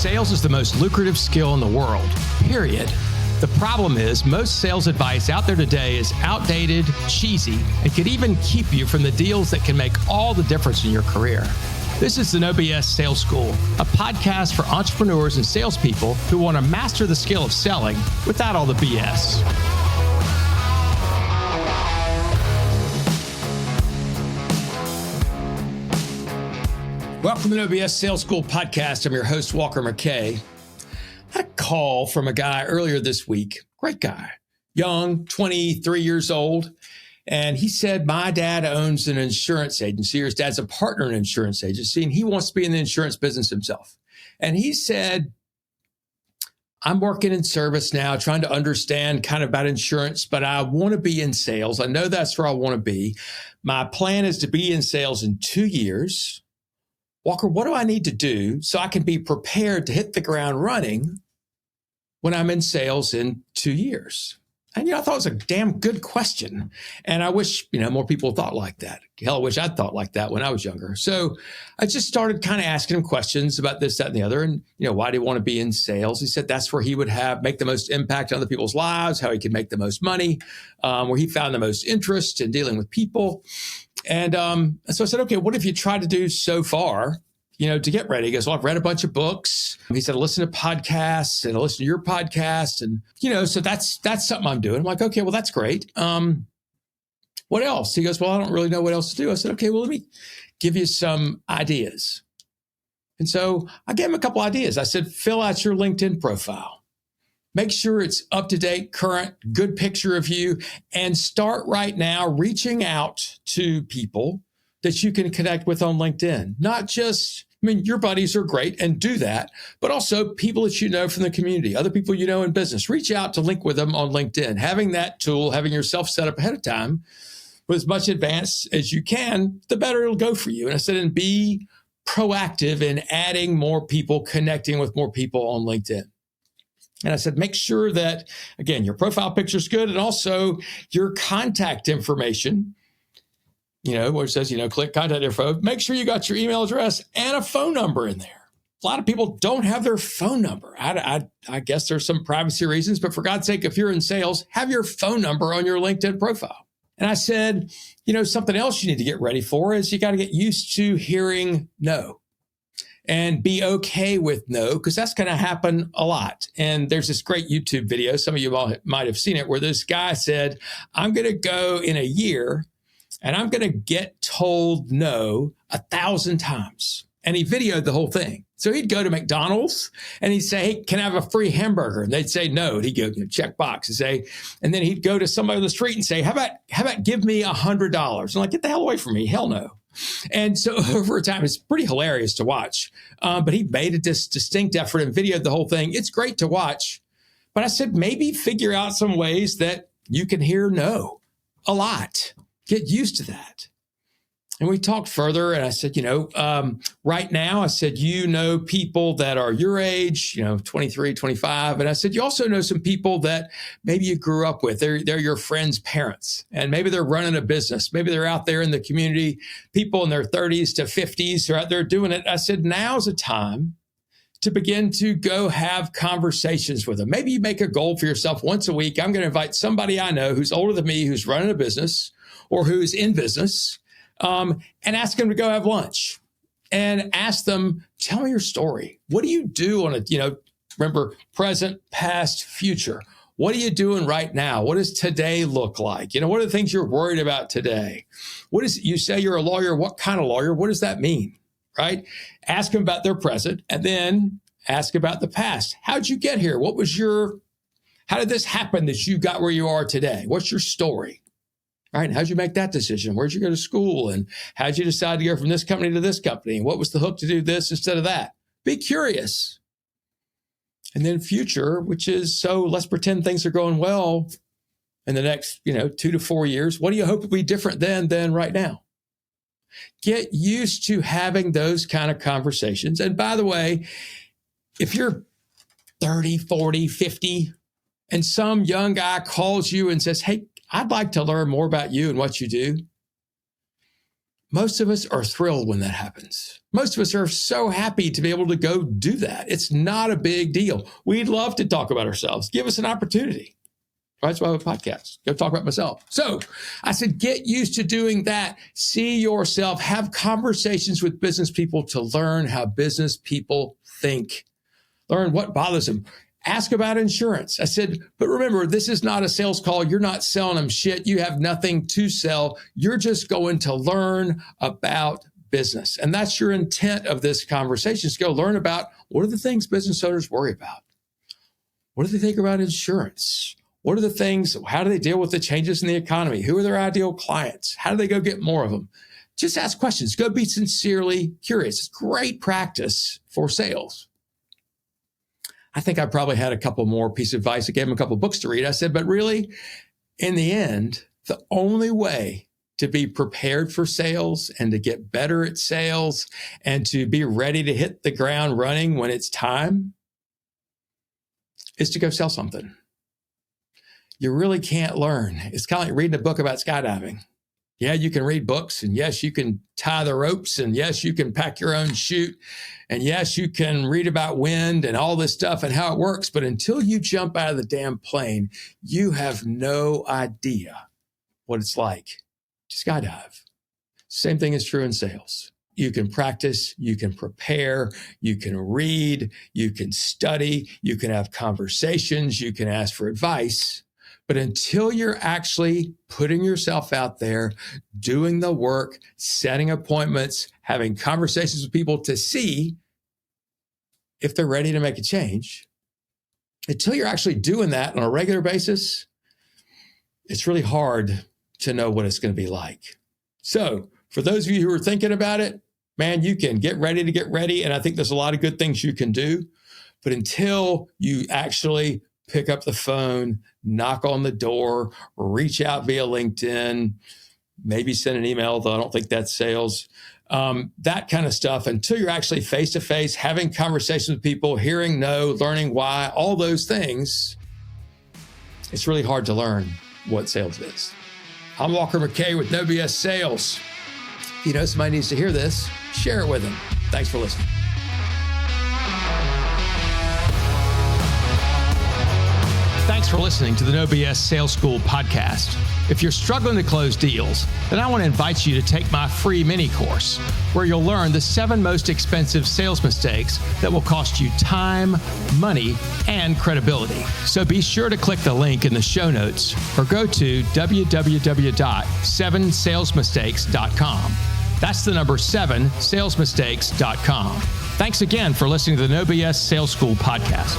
Sales is the most lucrative skill in the world, period. The problem is most sales advice out there today is outdated, cheesy, and could even keep you from the deals that can make all the difference in your career. This is the No BS Sales School, a podcast for entrepreneurs and salespeople who want to master the skill of selling without all the BS. Welcome to the No BS Sales School podcast. I'm your host, Walker McKay. I had a call from a guy earlier this week, great guy, young, 23 years old. And he said, my dad owns an insurance agency, or his dad's a partner in an insurance agency, and he wants to be in the insurance business himself. And he said, I'm working in service now, trying to understand kind of about insurance, but I want to be in sales. I know that's where I want to be. My plan is to be in sales in 2 years. Walker, what do I need to do so I can be prepared to hit the ground running when I'm in sales in 2 years? And, I thought it was a damn good question. And I wish, more people thought like that. Hell, I wish I'd thought like that when I was younger. So I just started kind of asking him questions about this, that, and the other. And, why do you want to be in sales? He said that's where he would make the most impact on other people's lives, how he could make the most money, where he found the most interest in dealing with people. And so I said, okay, what have you tried to do so far, to get ready? He goes, well, I've read a bunch of books. He said, I listen to podcasts and I listen to your podcast. And, so that's something I'm doing. I'm like, okay, well, that's great. What else? He goes, well, I don't really know what else to do. I said, okay, well, let me give you some ideas. And so I gave him a couple ideas. I said, fill out your LinkedIn profile. Make sure it's up to date, current, good picture of you, and start right now reaching out to people that you can connect with on LinkedIn. Not just, your buddies are great and do that, but also people that you know from the community, other people you know in business. Reach out to link with them on LinkedIn. Having that tool, having yourself set up ahead of time with as much advance as you can, the better it'll go for you. And I said, and be proactive in adding more people, connecting with more people on LinkedIn. And I said, make sure that, again, your profile picture is good and also your contact information, where it says, click contact info. Make sure you got your email address and a phone number in there. A lot of people don't have their phone number. I guess there's some privacy reasons, but for God's sake, if you're in sales, have your phone number on your LinkedIn profile. And I said, something else you need to get ready for is you got to get used to hearing no. And be okay with no, because that's going to happen a lot. And there's this great YouTube video, some of you all might have seen it, where this guy said, I'm going to go in a year and I'm going to get told no 1,000 times. And he videoed the whole thing. So he'd go to McDonald's and he'd say, hey, can I have a free hamburger? And they'd say no. And he'd go, check box and say, and then he'd go to somebody on the street and say, how about give me $100? I'm like, get the hell away from me. Hell no. And so over time, it's pretty hilarious to watch. But he made a distinct effort and videoed the whole thing. It's great to watch. But I said, maybe figure out some ways that you can hear no a lot. Get used to that. And we talked further and I said, right now, I said, people that are your age, 23, 25. And I said, you also know some people that maybe you grew up with. They're your friends' parents, and maybe they're running a business. Maybe they're out there in the community, people in their 30s to 50s who are out there doing it. I said, now's a time to begin to go have conversations with them. Maybe you make a goal for yourself once a week. I'm going to invite somebody I know who's older than me, who's running a business or who's in business, and ask them to go have lunch and ask them, tell me your story. What do you do on remember, present, past, future. What are you doing right now? What does today look like? What are the things you're worried about today? You say you're a lawyer. What kind of lawyer? What does that mean? Right? Ask them about their present and then ask about the past. How'd you get here? How did this happen that you got where you are today? What's your story? Right? And how'd you make that decision? Where'd you go to school? And how'd you decide to go from this company to this company? And what was the hook to do this instead of that? Be curious. And then future, which is, so let's pretend things are going well in the next, 2 to 4 years. What do you hope will be different than right now? Get used to having those kind of conversations. And by the way, if you're 30, 40, 50, and some young guy calls you and says, hey, I'd like to learn more about you and what you do, most of us are thrilled when that happens. Most of us are so happy to be able to go do that. It's not a big deal. We'd love to talk about ourselves. Give us an opportunity. That's why I have a podcast. Go talk about myself. So I said, get used to doing that. See yourself. Have conversations with business people to learn how business people think. Learn what bothers them. Ask about insurance. I said, but remember, this is not a sales call. You're not selling them shit. You have nothing to sell. You're just going to learn about business. And that's your intent of this conversation, is go learn about what are the things business owners worry about? What do they think about insurance? What are the things, how do they deal with the changes in the economy? Who are their ideal clients? How do they go get more of them? Just ask questions. Go be sincerely curious. It's great practice for sales. I think I probably had a couple more pieces of advice. I gave him a couple of books to read. I said, but really, in the end, the only way to be prepared for sales and to get better at sales and to be ready to hit the ground running when it's time is to go sell something. You really can't learn. It's kind of like reading a book about skydiving. Yeah, you can read books, and yes, you can tie the ropes, and yes, you can pack your own chute, and yes, you can read about wind and all this stuff and how it works. But until you jump out of the damn plane, you have no idea what it's like to skydive. Same thing is true in sales. You can practice, you can prepare, you can read, you can study, you can have conversations, you can ask for advice. But until you're actually putting yourself out there, doing the work, setting appointments, having conversations with people to see if they're ready to make a change, until you're actually doing that on a regular basis, it's really hard to know what it's going to be like. So for those of you who are thinking about it, man, you can get ready to get ready. And I think there's a lot of good things you can do. But until you actually pick up the phone, knock on the door, reach out via LinkedIn, maybe send an email, though I don't think that's sales, that kind of stuff, until you're actually face-to-face, having conversations with people, hearing no, learning why, all those things, it's really hard to learn what sales is. I'm Walker McKay with No BS Sales. If you know somebody needs to hear this, share it with them. Thanks for listening. Thanks for listening to the No BS Sales School podcast. If you're struggling to close deals, then I want to invite you to take my free mini course, where you'll learn the 7 most expensive sales mistakes that will cost you time, money, and credibility. So be sure to click the link in the show notes or go to www.7salesmistakes.com. That's the number 7salesmistakes.com. Thanks again for listening to the No BS Sales School podcast.